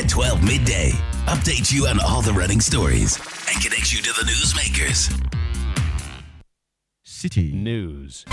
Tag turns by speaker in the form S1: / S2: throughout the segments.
S1: at 12 midday. Update you on all the running stories and connect you to the newsmakers.
S2: City News.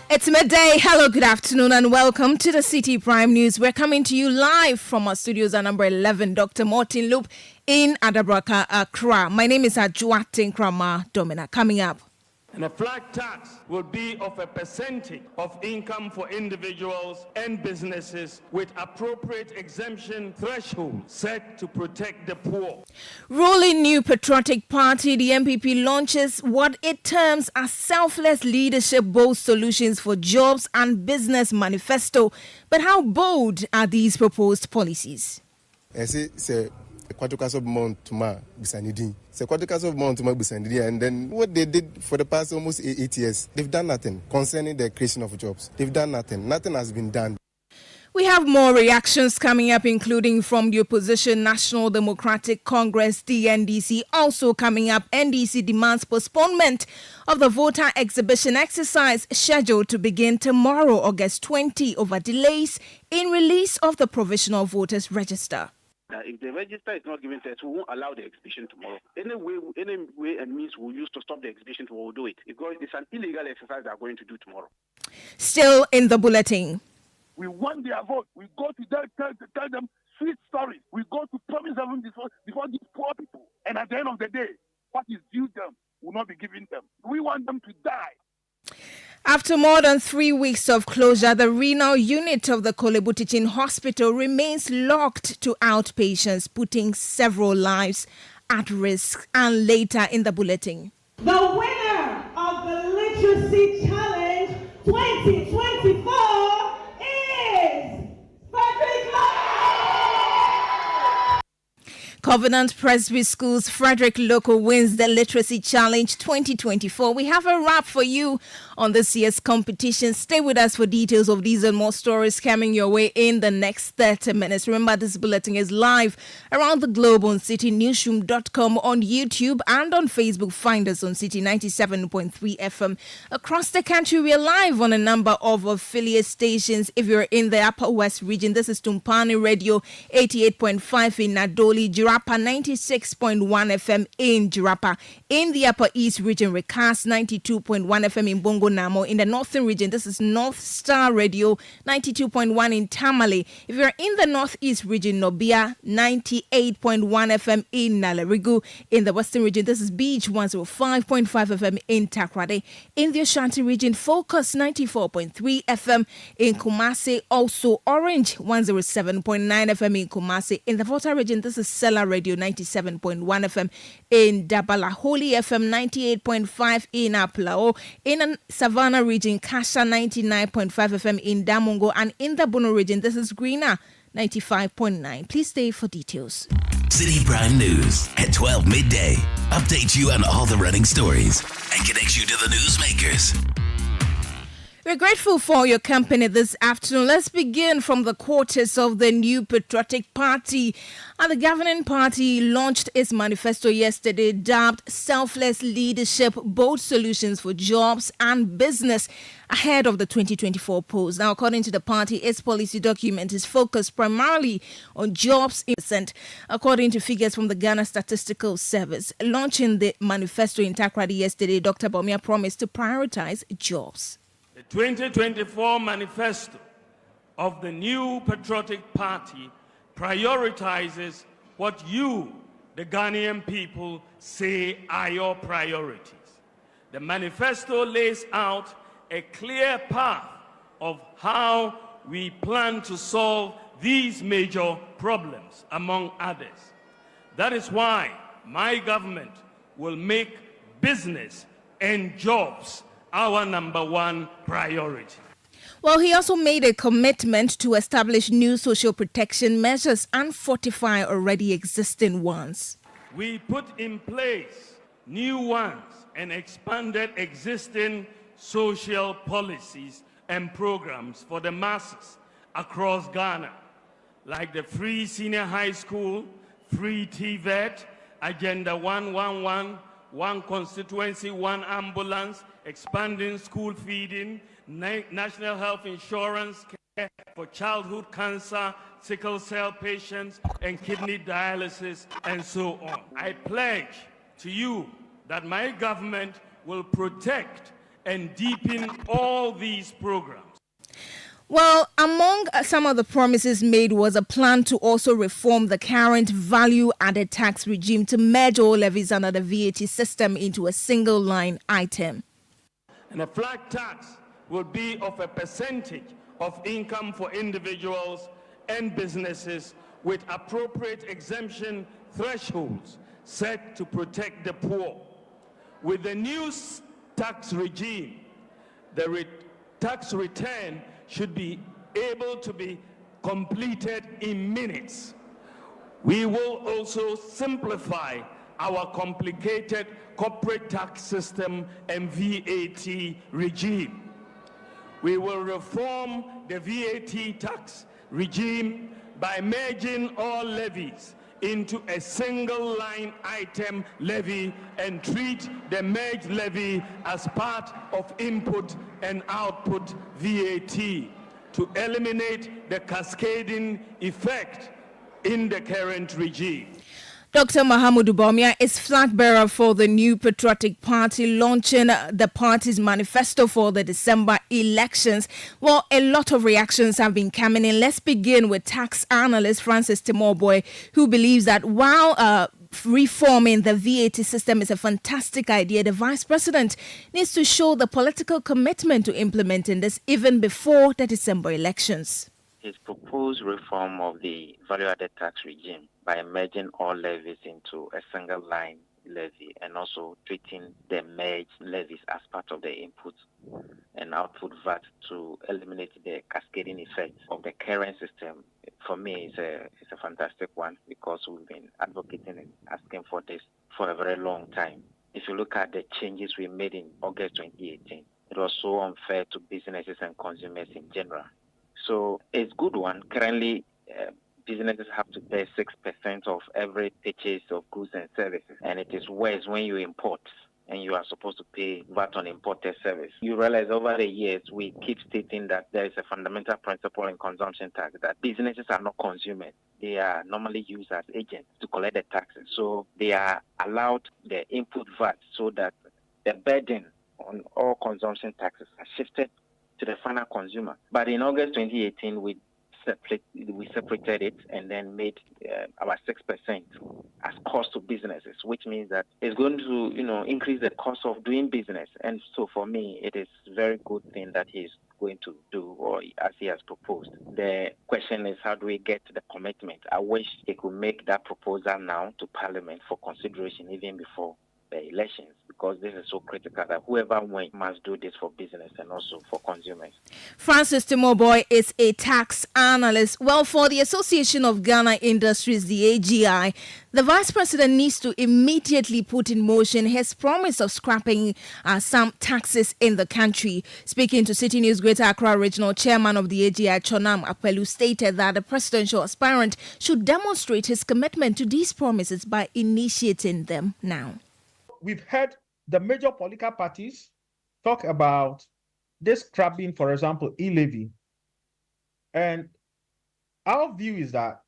S3: It's midday. Hello, good afternoon, and welcome to the Citi Prime News. We're coming to you live from our studios at number 11, Dr. Martin Loop in Adabraka, Accra. My name is Ajua Tinkrama Domina. Coming up.
S4: And a flat tax will be of a percentage of income for individuals and businesses with appropriate exemption thresholds set to protect the poor.
S3: Ruling New Patriotic Party, the MPP launches what it terms as selfless leadership bold solutions for jobs and business manifesto. But how bold are these proposed policies?
S5: And then what they did for the past almost 8 years, they've done nothing concerning the creation of jobs. They've done nothing. Nothing has been done.
S3: We have more reactions coming up, including from the opposition National Democratic Congress, the NDC. Also coming up, NDC demands postponement of the voter exhibition exercise scheduled to begin tomorrow, August 20, over delays in release of the provisional voters register.
S6: If the register is not given to us, we won't allow the exhibition tomorrow. Any way and means we'll use to stop the exhibition, we will do it. Because it's an illegal exercise they are going to do tomorrow.
S3: Still in the bulletin.
S7: We want their vote. We go to tell them sweet stories. We go to promise them before these poor people. And at the end of the day, what is due them will not be given them. We want them to die.
S3: After more than 3 weeks of closure, the renal unit of the Kolebu Teaching Hospital remains locked to outpatients, putting several lives at risk. And later in the bulletin.
S8: The winner of the Literacy Challenge 2024 is Frederick
S3: Covenant Presby School's Frederick Loco wins the Literacy Challenge 2024. We have a wrap for you on this year's competition. Stay with us for details of these and more stories coming your way in the next 30 minutes. Remember, this bulletin is live around the globe on citinewsroom.com, on YouTube and on Facebook. Find us on Citi 97.3 FM. Across the country, we are live on a number of affiliate stations. If you're in the Upper West region, this is Tumpani Radio 88.5 in Nadoli, Jirapa 96.1 FM in Jirapa. In the Upper East region, Recast 92.1 FM in Bongo Namo. In the Northern region, this is North Star Radio 92.1 in Tamale. If you're in the Northeast region, Nobia 98.1 FM in Nalerigu. In the Western region, this is Beach 105.5 FM in Takrade. In the Ashanti region, Focus 94.3 FM in Kumasi. Also Orange 107.9 FM in Kumasi. In the Volta region, this is Sela Radio 97.1 FM in Dabala. Holy FM 98.5 in Aplao. In Savannah region, Kasha 99.5 FM in Damongo. And in the Bono region, this is Greener 95.9. Please stay for details.
S1: Citi Prime News at 12 midday. Update you on all the running stories and connect you to the newsmakers.
S3: We're grateful for your company this afternoon. Let's begin from the quarters of the New Patriotic Party. And the governing party launched its manifesto yesterday, dubbed Selfless Leadership, Bold Solutions for Jobs and Business, ahead of the 2024 polls. Now, according to the party, its policy document is focused primarily on jobs. According to figures from the Ghana Statistical Service, launching the manifesto in Takrady yesterday, Dr. Bawumia promised to prioritize jobs.
S4: The 2024 manifesto of the New Patriotic Party prioritizes what you, the Ghanaian people, say are your priorities. The manifesto lays out a clear path of how we plan to solve these major problems, among others. That is why my government will make business and jobs our number one priority.
S3: Well, he also made a commitment to establish new social protection measures and fortify already existing ones.
S4: We put in place new ones and expanded existing social policies and programs for the masses across Ghana, like the free senior high school, free TVET, Agenda 111, one constituency, one ambulance, expanding school feeding, national health insurance care for childhood cancer, sickle cell patients, and kidney dialysis, and so on. I pledge to you that my government will protect and deepen all these programs.
S3: Well, among some of the promises made was a plan to also reform the current value-added tax regime to merge all levies under the VAT system into a single line item.
S4: And a flat tax will be of a percentage of income for individuals and businesses with appropriate exemption thresholds set to protect the poor. With the new tax regime, the tax return should be able to be completed in minutes. We will also simplify our complicated corporate tax system and VAT regime. We will reform the VAT tax regime by merging all levies into a single line item levy and treat the merged levy as part of input and output VAT to eliminate the cascading effect in the current regime.
S3: Dr. Mahamudu Bawumia is flag bearer for the New Patriotic Party, launching the party's manifesto for the December elections. Well, a lot of reactions have been coming in. Let's begin with tax analyst Francis Timoboy, who believes that while reforming the VAT system is a fantastic idea, the Vice President needs to show the political commitment to implementing this even before the December elections.
S2: His proposed reform of the value-added tax regime by merging all levies into a single line levy and also treating the merged levies as part of the input and output VAT to eliminate the cascading effect of the current system, for me, it's a fantastic one because we've been advocating and asking for this for a very long time. If you look at the changes we made in August 2018, it was so unfair to businesses and consumers in general. So it's a good one. Currently, businesses have to pay 6% of every purchase of goods and services. And it is worse when you import and you are supposed to pay VAT on imported service. You realize over the years, we keep stating that there is a fundamental principle in consumption tax that businesses are not consumers. They are normally used as agents to collect the taxes. So they are allowed the input VAT so that the burden on all consumption taxes are shifted to the final consumer. But in August 2018, we separated it and then made our 6% as cost to businesses, which means that it's going to, increase the cost of doing business. And so for me, it is a very good thing that he's going to do, or as he has proposed. The question is, how do we get to the commitment? I wish he could make that proposal now to Parliament for consideration even before the elections, because this is so critical that whoever wins must do this for business and also for consumers.
S3: Francis Timoboy is a tax analyst. Well, for the Association of Ghana Industries, the AGI, the Vice President needs to immediately put in motion his promise of scrapping some taxes in the country. Speaking to City News Greater Accra Regional Chairman of the AGI, Chonam Apelu, stated that the presidential aspirant should demonstrate his commitment to these promises by initiating them now.
S9: We've heard the major political parties talk about this scrapping, for example, e-levy. And our view is that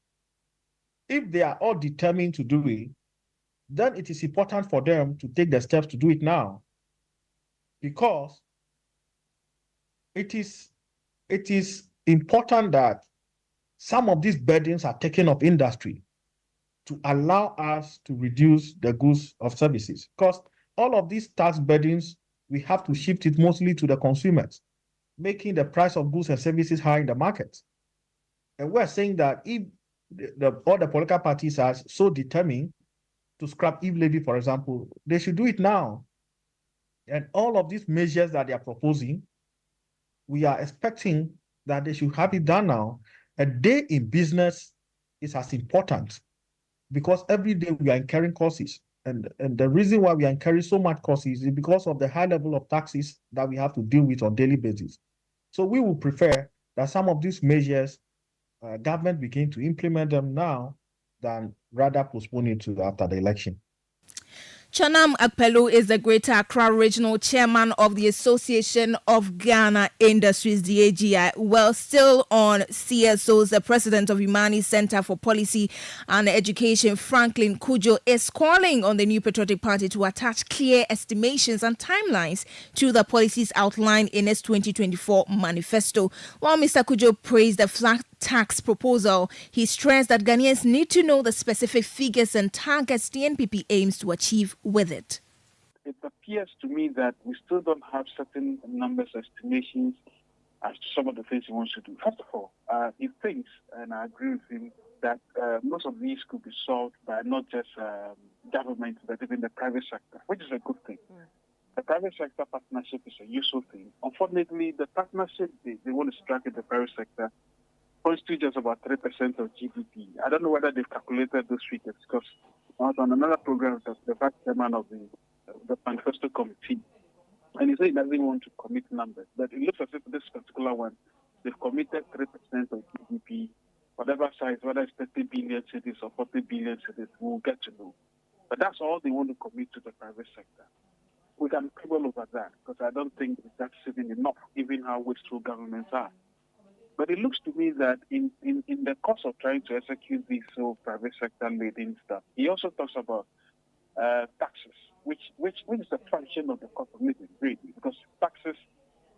S9: if they are all determined to do it, then it is important for them to take the steps to do it now. Because it is important that some of these burdens are taken off industry to allow us to reduce the goods of services. Because all of these tax burdens, we have to shift it mostly to the consumers, making the price of goods and services high in the market. And we're saying that if all the political parties are so determined to scrap e-levy, for example, they should do it now. And all of these measures that they are proposing, we are expecting that they should have it done now. A day in business is as important, because every day we are incurring costs. And the reason why we encourage so much cost is because of the high level of taxes that we have to deal with on daily basis. So we would prefer that some of these measures, government begin to implement them now than rather postpone it to after the election.
S3: Chanam Akpelu is the Greater Accra Regional Chairman of the Association of Ghana Industries, the AGI. Well, still on CSOs, the President of Imani Center for Policy and Education, Franklin Kujo, is calling on the New Patriotic Party to attach clear estimations and timelines to the policies outlined in its 2024 manifesto. While Mr. Kujo praised the flat tax proposal, he stressed that Ghanaians need to know the specific figures and targets the NPP aims to achieve with it.
S6: It appears to me that we still don't have certain numbers, estimations as to some of the things he wants to do. First of all, he thinks, and I agree with him, that most of these could be solved by not just government, but even the private sector, which is a good thing. The private sector partnership is a useful thing. Unfortunately, the partnership they want to strike in the private sector constitutes just about 3% of GDP. I don't know whether they've calculated those figures, because I was on another program with the vice chairman of the manifesto committee, and he said he doesn't want to commit numbers, but it looks as if this particular one, they've committed 3% of GDP, whatever size, whether it's 30 billion cities or 40 billion cities, we'll get to know. But that's all they want to commit to the private sector. We can quibble over that, because I don't think that's even enough, given how wasteful governments are. But it looks to me that in the course of trying to execute this whole private sector leading stuff, he also talks about taxes, which is a function of the cost of living, really, because taxes,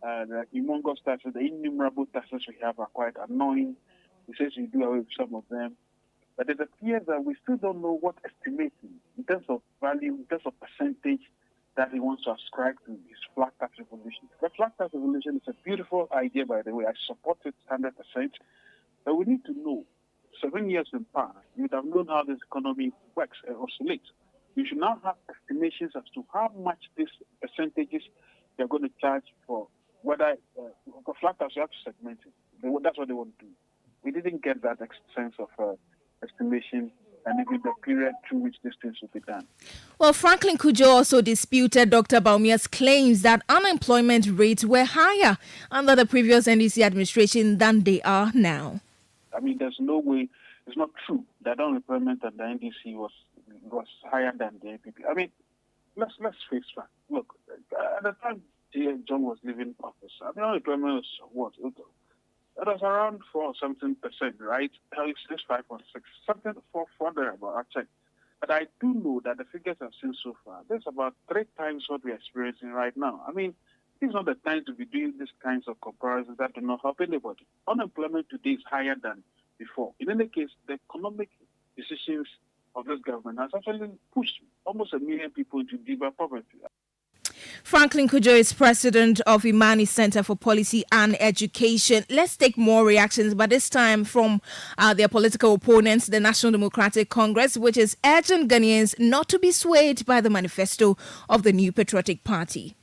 S6: the humongous taxes, the innumerable taxes we have are quite annoying. He says we do away with some of them. But it appears that we still don't know what estimating in terms of value, in terms of percentage that he wants to ascribe to his flat tax revolution. The flat tax revolution is a beautiful idea, by the way. I support it 100%. But we need to know, 7 years in past, you would have known how this economy works and oscillates. You should now have estimations as to how much these percentages they're going to charge for whether for flat tax, you have to segment it. That's what they want to do. We didn't get that sense of estimation and even the period through which these things will be done.
S3: Well, Franklin Kujo also disputed Dr. Baumia's claims that unemployment rates were higher under the previous NDC administration than they are now.
S6: I mean, there's no way, it's not true that unemployment at the NDC was higher than the NPP. I mean, let's face fact. Look, at the time John was leaving office, I mean, unemployment was what? It was around 4-something%, right? It's 5 or 6, something 4 there about. I checked. But I do know that the figures I've seen so far, there's about 3 times what we're experiencing right now. I mean, it's not the time to be doing these kinds of comparisons that do not help anybody. Unemployment today is higher than before. In any case, the economic decisions of this government has actually pushed almost 1 million people into deeper poverty.
S3: Franklin Kujo is president of Imani Center for Policy and Education. Let's take more reactions, but this time from their political opponents, the National Democratic Congress, which is urging Ghanaians not to be swayed by the manifesto of the New Patriotic Party.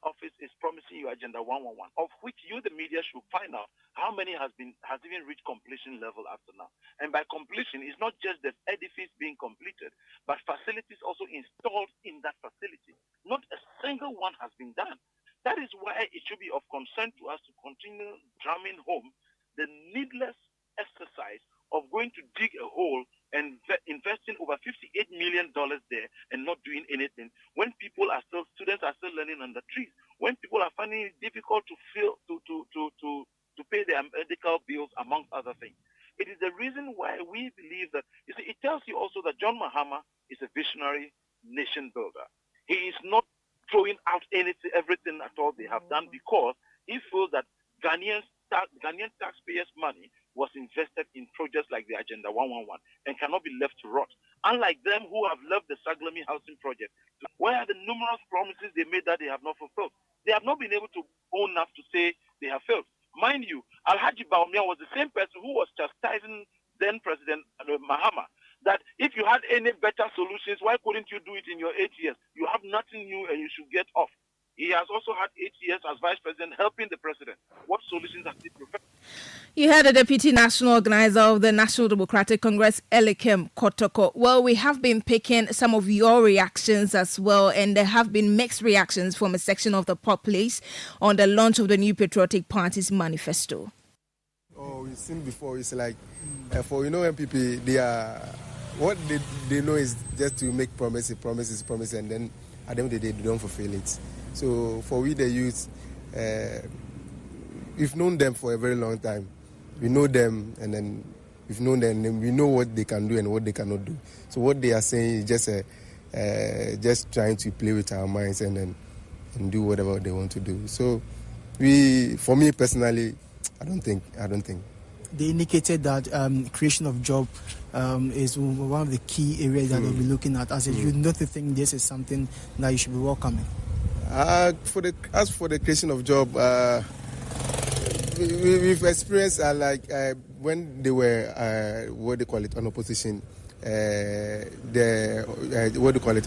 S10: Office is promising you Agenda 111, of which you, the media, should find out how many has even reached completion level after now. And by completion, it's not just the edifice being completed, but facilities also installed in that facility. Not a single one has been done. That is why it should be of concern to us to continue drumming home the needless exercise of going to dig a hole and investing over $58 million there and not doing anything when students are still learning under trees, when people are finding it difficult to pay their medical bills, amongst other things. It is the reason why we believe that, you see, it tells you also that John Mahama is a visionary nation builder. He is not throwing out everything at all they have done, because he feels that Ghanaian taxpayers' money was invested in projects like the Agenda 111 and cannot be left to rot. Unlike them who have left the Saglami housing project, where are the numerous promises they made that they have not fulfilled? They have not been able to own enough to say they have failed. Mind you, Alhaji Baumia was the same person who was chastising then President Mahama that if you had any better solutions, why couldn't you do it in your 8 years? You have nothing new and you should get off. He has also had 8 years as vice president helping the president. What solutions has he provided?
S3: You had the Deputy National Organizer of the National Democratic Congress, Elikem Kotoko. Well, we have been picking some of your reactions as well, and there have been mixed reactions from a section of the populace on the launch of the new Patriotic Party's manifesto.
S5: Oh, we've seen before. It's like, for MPP, they are what they know is just to make promises, and then at the end of the day, they don't fulfill it. So for we, the youth, we've known them for a very long time. We know them, and then we've known them, and we know what they can do and what they cannot do. So what they are saying is just trying to play with our minds and do whatever they want to do. So for me personally, I don't think.
S11: They indicated that creation of job is one of the key areas that they'll be looking at. As you don't think this is something that you should be welcoming?
S5: As for the creation of job, we've experienced when they were what they call it on opposition,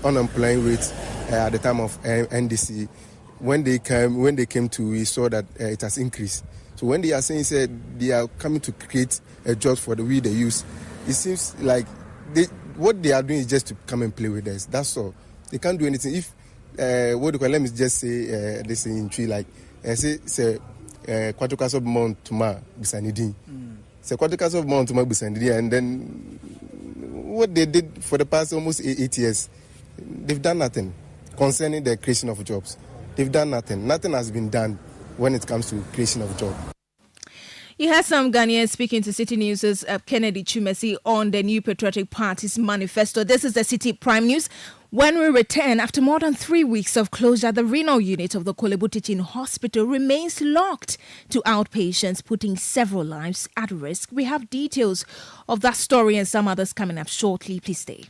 S5: unemployment rate at the time of NDC. When they came to, we saw that it has increased. So when they are saying they are coming to create a job for the youth, it seems like what they are doing is just to come and play with us. That's all. They can't do anything. If let me just say this in tree like say Kwatokaso Mount Tuma Bisanidi. Say Kwatokaso Mount Tuma Bisanidi, and then what they did for the past almost 8 years, they've done nothing concerning the creation of jobs. They've done nothing. Nothing has been done when it comes to creation of jobs.
S3: You had some Ghanaians speaking to City News' Kennedy Chumesi on the new Patriotic Party's manifesto. This is the Citi Prime News. When we return, after more than 3 weeks of closure, the renal unit of the Kolebu Teaching Hospital remains locked to outpatients, putting several lives at risk. We have details of that story and some others coming up shortly. Please stay.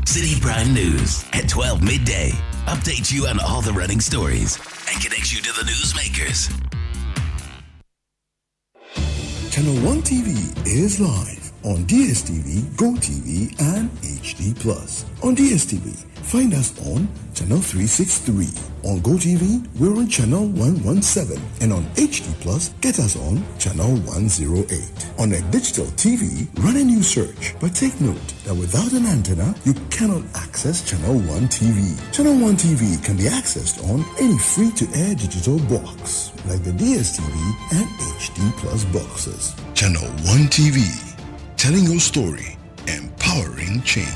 S1: Citi Prime News at 12 midday. Updates you on all the running stories and connects you to the newsmakers.
S12: Channel 1 TV is live on DSTV, GoTV, and HD+. On DSTV, find us on Channel 363. On GoTV, we're on Channel 117. And on HD+, get us on Channel 108. On a digital TV, run a new search. But take note that without an antenna, you cannot access Channel 1 TV. Channel 1 TV can be accessed on any free-to-air digital box, like the DSTV and HD+ boxes. Channel 1 TV, telling your story, empowering change.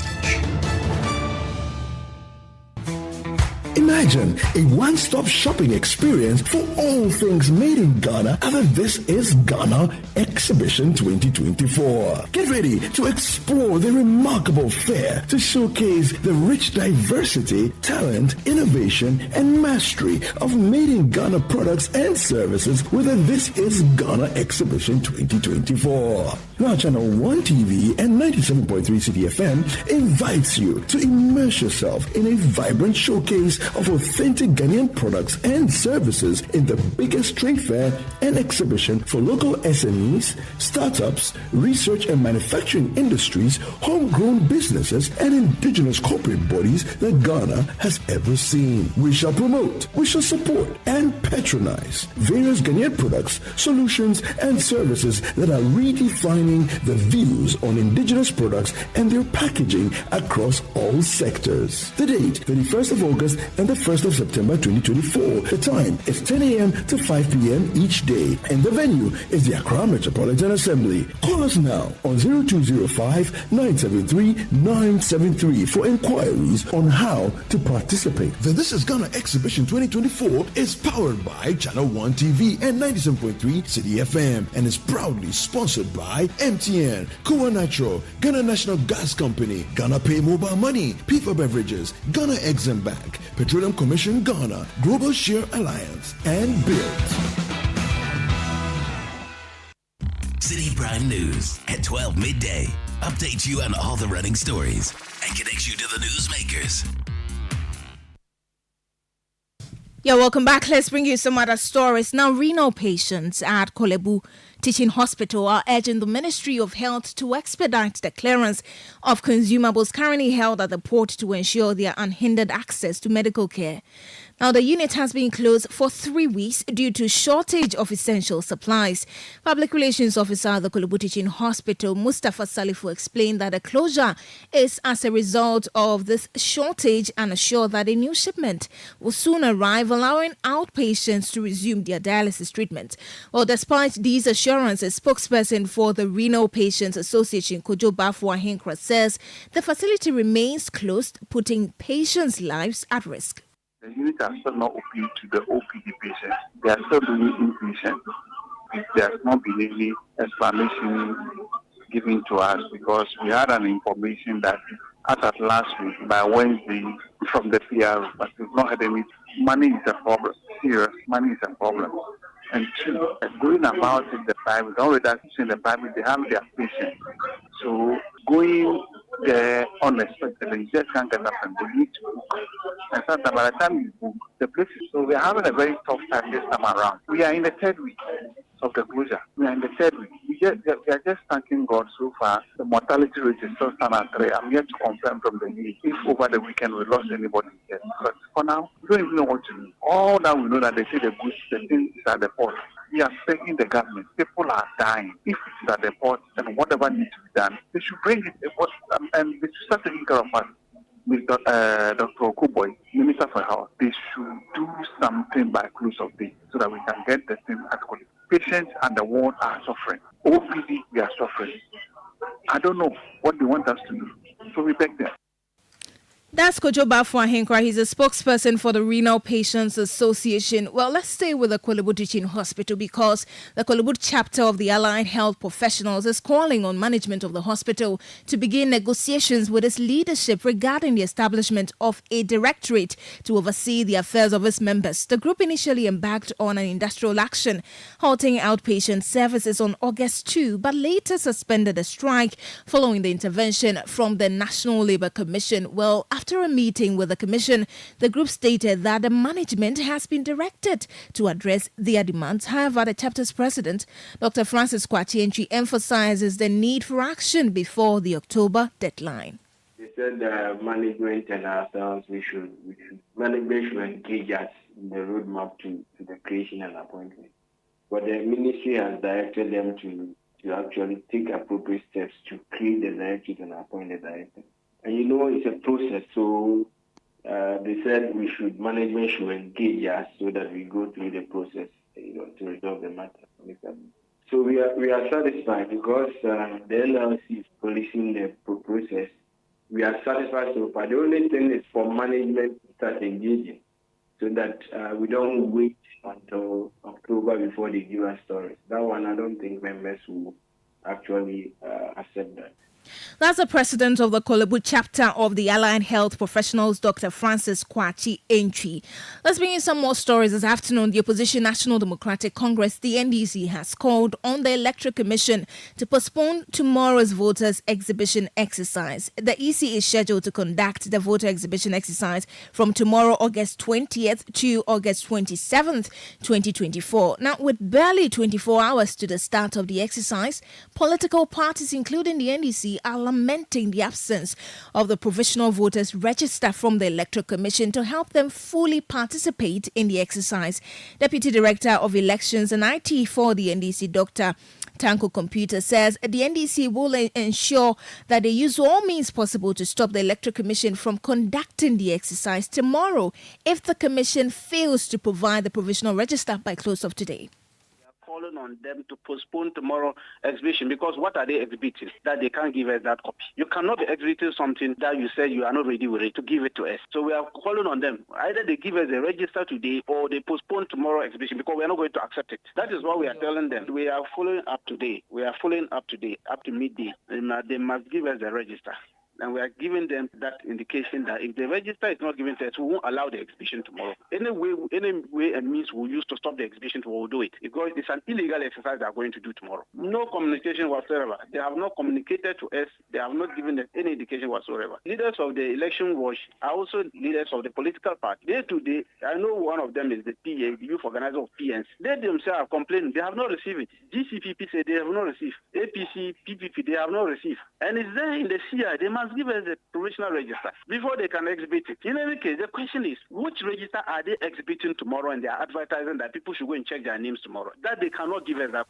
S13: Imagine a one-stop shopping experience for all things made in Ghana at the This Is Ghana Exhibition 2024. Get ready to explore the remarkable fair to showcase the rich diversity, talent, innovation, and mastery of made in Ghana products and services with the This Is Ghana Exhibition 2024. Now, Channel 1 TV and 97.3 Citi FM invites you to immerse yourself in a vibrant showcase of authentic Ghanaian products and services in the biggest trade fair and exhibition for local SMEs, startups, research and manufacturing industries, homegrown businesses, and indigenous corporate bodies that Ghana has ever seen. We shall promote, we shall support, and patronize various Ghanaian products, solutions, and services that are redefining the views on indigenous products and their packaging across all sectors. The date, 31st of August and the 1st of September 2024. The time is 10 a.m. to 5 p.m. each day. And the venue is the Accra Metropolitan Assembly. Call us now on 0205-973-973 for inquiries on how to participate. The This Is Ghana Exhibition 2024 is powered by Channel 1 TV and 97.3 Citi FM and is proudly sponsored by MTN, Kowa Natural, Ghana National Gas Company, Ghana Pay Mobile Money, Pipa Beverages, Ghana Exim Bank, Petroleum Commission Ghana, Global Share Alliance, and Build.
S1: Citi Prime News at 12 midday. Updates you on all the running stories and connects you to the newsmakers.
S3: Yeah, welcome back. Let's bring you some other stories. Now, renal patients at Kolebu Teaching Hospital are urging the Ministry of Health to expedite the clearance of consumables currently held at the port to ensure their unhindered access to medical care. Now, the unit has been closed for 3 weeks due to shortage of essential supplies. Public Relations Officer at the Kolobu Teaching Hospital, Mustafa Salifu, explained that the closure is as a result of this shortage and assured that a new shipment will soon arrive, allowing outpatients to resume their dialysis treatment. Well, despite these assurances, spokesperson for the Renal Patients Association, Kojo Bafwa Hinkra, says the facility remains closed, putting patients' lives at risk.
S6: The units are still not open to the OPD patients. They are still doing inpatient. There has not been any explanation given to us because we had an information that as of last week, by Wednesday, from the PR, but we've not had any. Money is a problem. Serious money is a problem. And two, going about it, the private, already in the private, they have their patients. So going there unexpectedly, you just can't get up and they need to book. And sometimes by the time you book, the place is, so we're having a very tough time this time around. We are in the third week of the closure. We are in the third week. We are just thanking God so far. The mortality rate is still stand at 3. I'm yet to confirm from the news if over the weekend we lost anybody yet. But for now, we don't even know what to do. All that we know that they say the thing is at the port. We are begging the government. People are dying. If it's at the port and whatever needs to be done, they should bring it and they should start taking care of us. With Dr. Okuboy, Minister for Health, they should do something by close of day so that we can get the thing adequately. Patients and the world are suffering. OPD, we are suffering. I don't know what they want us to do. So we beg them.
S3: That's Kojo Bafwa Hinkra. He's a spokesperson for the Renal Patients Association. Well, let's stay with the Kolobu Teaching Hospital because the Kolobu chapter of the Allied Health Professionals is calling on management of the hospital to begin negotiations with its leadership regarding the establishment of a directorate to oversee the affairs of its members. The group initially embarked on an industrial action, halting outpatient services on August 2, but later suspended the strike following the intervention from the National Labour Commission. Well, after a meeting with the Commission, the group stated that the management has been directed to address their demands. However, the chapter's president, Dr. Francis Kwachi, emphasizes the need for action before the October deadline.
S14: They said management and ourselves, management should engage us in the roadmap to the creation and appointment. But the ministry has directed them to actually take appropriate steps to create the directorate and appoint the director. And it's a process, so they said management should engage us so that we go through the process, to resolve the matter. So we are satisfied because the LLC is policing the process. We are satisfied so far. The only thing is for management to start engaging so that we don't wait until October before they give us stories. That one, I don't think members will actually accept that.
S3: That's the president of the Kolobu chapter of the Allied Health Professionals, Dr. Francis Kwachi Entry. Let's bring in some more stories this afternoon. The opposition National Democratic Congress, the NDC, has called on the Electoral Commission to postpone tomorrow's voters' exhibition exercise. The EC is scheduled to conduct the voter exhibition exercise from tomorrow, August 20th to August 27th, 2024. Now, with barely 24 hours to the start of the exercise, political parties, including the NDC, are lamenting the absence of the provisional voters register from the Electoral Commission to help them fully participate in the exercise. Deputy Director of Elections and IT for the NDC, Dr. Tanko Computer, says the NDC will ensure that they use all means possible to stop the Electoral Commission from conducting the exercise tomorrow if the Commission fails to provide the provisional register by close of today.
S15: Calling on them to postpone tomorrow exhibition because what are they exhibiting that they can't give us that copy? You cannot be exhibiting something that you say you are not ready with it to give it to us. So we are calling on them. Either they give us a register today or they postpone tomorrow exhibition because we are not going to accept it. That is what we are telling them. We are following up today. Up to midday. They must give us a register. And we are giving them that indication that if the register is not given to us, we won't allow the exhibition tomorrow. Any way and means we'll use to stop the exhibition, we'll do it. Because it's an illegal exercise they are going to do tomorrow. No communication whatsoever. They have not communicated to us. They have not given us any indication whatsoever. Leaders of the election watch are also leaders of the political party. Day to day, I know one of them is the PA, the youth organizer of PNs. They themselves are complaining. They have not received it. GCPP say they have not received. APC, PPP, they have not received. And it's there in the CI. They must must give us a provisional register before they can exhibit it. In any case, the question is, which register are they exhibiting tomorrow, and they are advertising that people should go and check their names tomorrow? That they cannot give us that.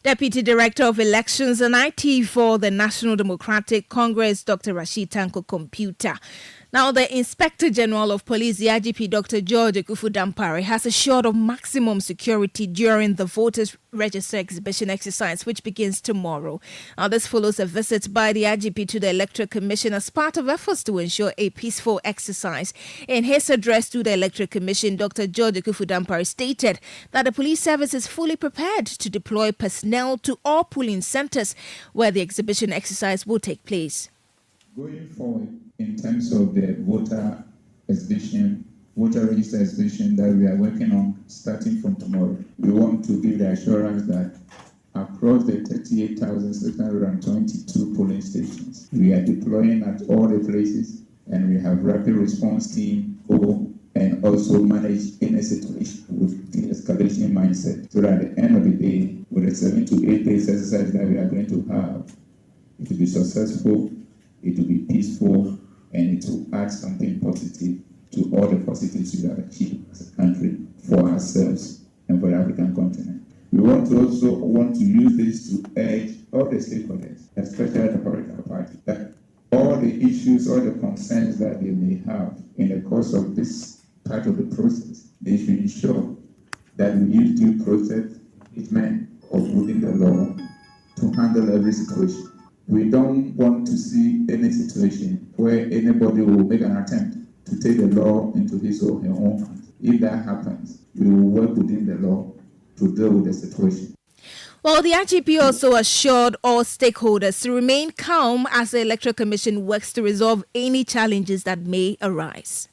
S3: Deputy Director of Elections and IT for the National Democratic Congress, Dr. Rashid Tanko Computer. Now, the Inspector General of Police, the IGP, Dr. George Ekufu Dampare, has assured of maximum security during the Voters Register exhibition exercise, which begins tomorrow. Now, this follows a visit by the IGP to the Electoral Commission as part of efforts to ensure a peaceful exercise. In his address to the Electoral Commission, Dr. George Ekufu Dampare stated that the police service is fully prepared to deploy personnel to all polling centres where the exhibition exercise will take place.
S16: Going forward, in terms of the voter register exhibition that we are working on starting from tomorrow, we want to give the assurance that across the 38,622 polling stations, we are deploying at all the places, and we have rapid response team go and also manage any situation with the escalation mindset, so that at the end of the day, with the 7 to 8 days exercise that we are going to have, it will be successful, it will be peaceful, and it will add something positive to all the positives we have achieved as a country for ourselves and for the African continent. We want to use this to urge all the stakeholders, especially the political parties, that all the issues, all the concerns that they may have in the course of this part of the process, they should ensure that we use due process, treatment of within the law to handle every situation. We don't want to see any situation where anybody will make an attempt to take the law into his or her own hands. If that happens, we will work within the law to deal with the situation.
S3: Well, the IGP also assured all stakeholders to remain calm as the Electoral Commission works to resolve any challenges that may arise.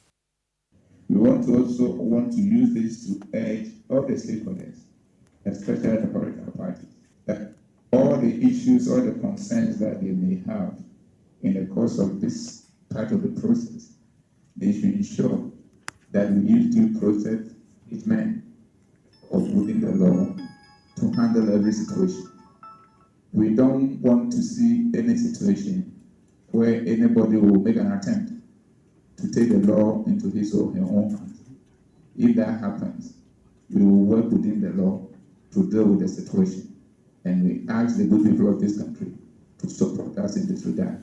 S16: We want to use this to urge all the stakeholders, especially the political parties, that all the issues, all the concerns that they may have in the course of this part of the process, they should ensure that we use due process, treatment of within the law to handle every situation. We don't want to see any situation where anybody will make an attempt to take the law into his or her own hands. If that happens, we will work within the law to deal with the situation. And we ask the good people of this country to support us in this regard.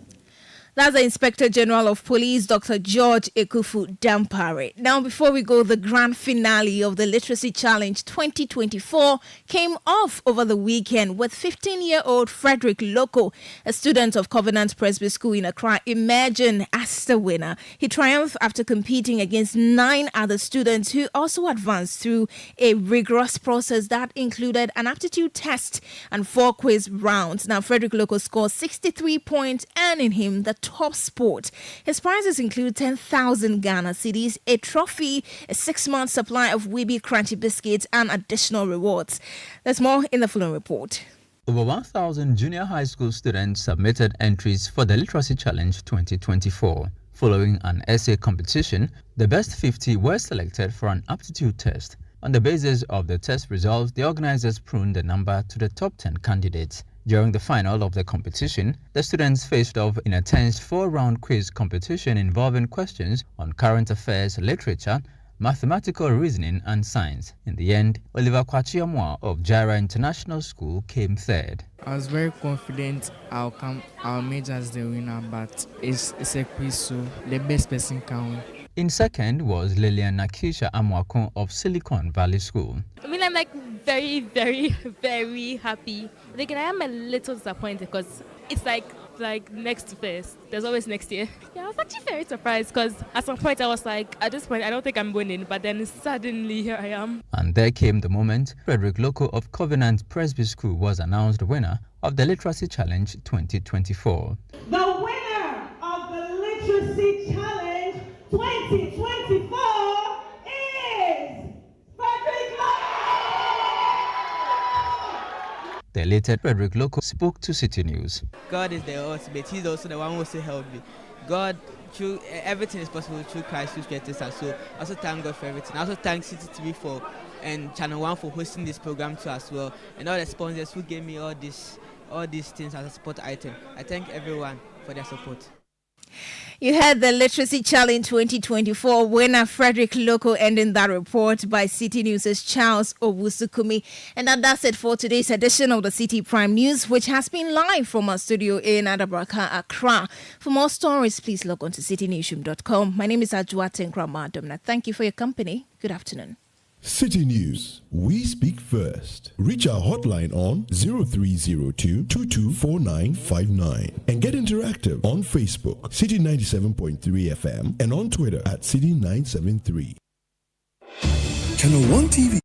S3: That's the Inspector General of Police, Dr. George Ekufu Dampare. Now, before we go, the grand finale of the Literacy Challenge 2024 came off over the weekend with 15-year-old Frederick Loko, a student of Covenant Presby School in Accra, emerging as the winner. He triumphed after competing against 9 other students who also advanced through a rigorous process that included an aptitude test and 4 quiz rounds. Now, Frederick Loko scored 63 points, earning him the top spot. His prizes include 10,000 Ghana cedis, a trophy, a 6-month supply of Weeby Crunchy biscuits, and additional rewards. There's more in the following report.
S17: Over 1,000 junior high school students submitted entries for the Literacy Challenge 2024. Following an essay competition, the best 50 were selected for an aptitude test. On the basis of the test results, the organizers pruned the number to the top 10 candidates. During the final of the competition, the students faced off in a tense 4-round quiz competition involving questions on current affairs, literature, mathematical reasoning and science. In the end, Oliver Kwachiamwa of Jaira International School came third.
S18: I was very confident I'll major as the winner, but it's a quiz, so the best person can win.
S17: In second was Lillian Nakisha Amwakon of Silicon Valley School.
S19: I mean, I'm very, very, very happy. I am a little disappointed because it's like next to first. There's always next year. Yeah, I was actually very surprised because at some point I was like, at this point I don't think I'm winning, but then suddenly here I am.
S17: And there came the moment Frederick Loko of Covenant Presby School was announced the winner of the Literacy Challenge 2024.
S8: The winner of the Literacy Challenge 2024 is Frederick Loko.
S17: The elated Frederick Loko spoke to Citi News.
S20: God is the ultimate. He's also the one who also helped me. God, through everything is possible through Christ who strengthens us. So I also thank God for everything. I also thank Citi TV for and Channel 1 for hosting this program too as well, and all the sponsors who gave me all these things as a support item. I thank everyone for their support.
S3: You heard the Literacy Challenge 2024 winner Frederick Loco, ending that report by Citi News' Charles Owusukumi. And that does it for today's edition of the Citi Prime News, which has been live from our studio in Adabraka, Accra. For more stories, please log on to citinewsroom.com. My name is Ajwa Tenkrama Domna. Thank you for your company. Good afternoon.
S12: Citi News, we speak first. Reach our hotline on 0302 224959 and get interactive on Facebook, Citi 97.3 FM, and on Twitter at Citi 973. Channel 1 TV.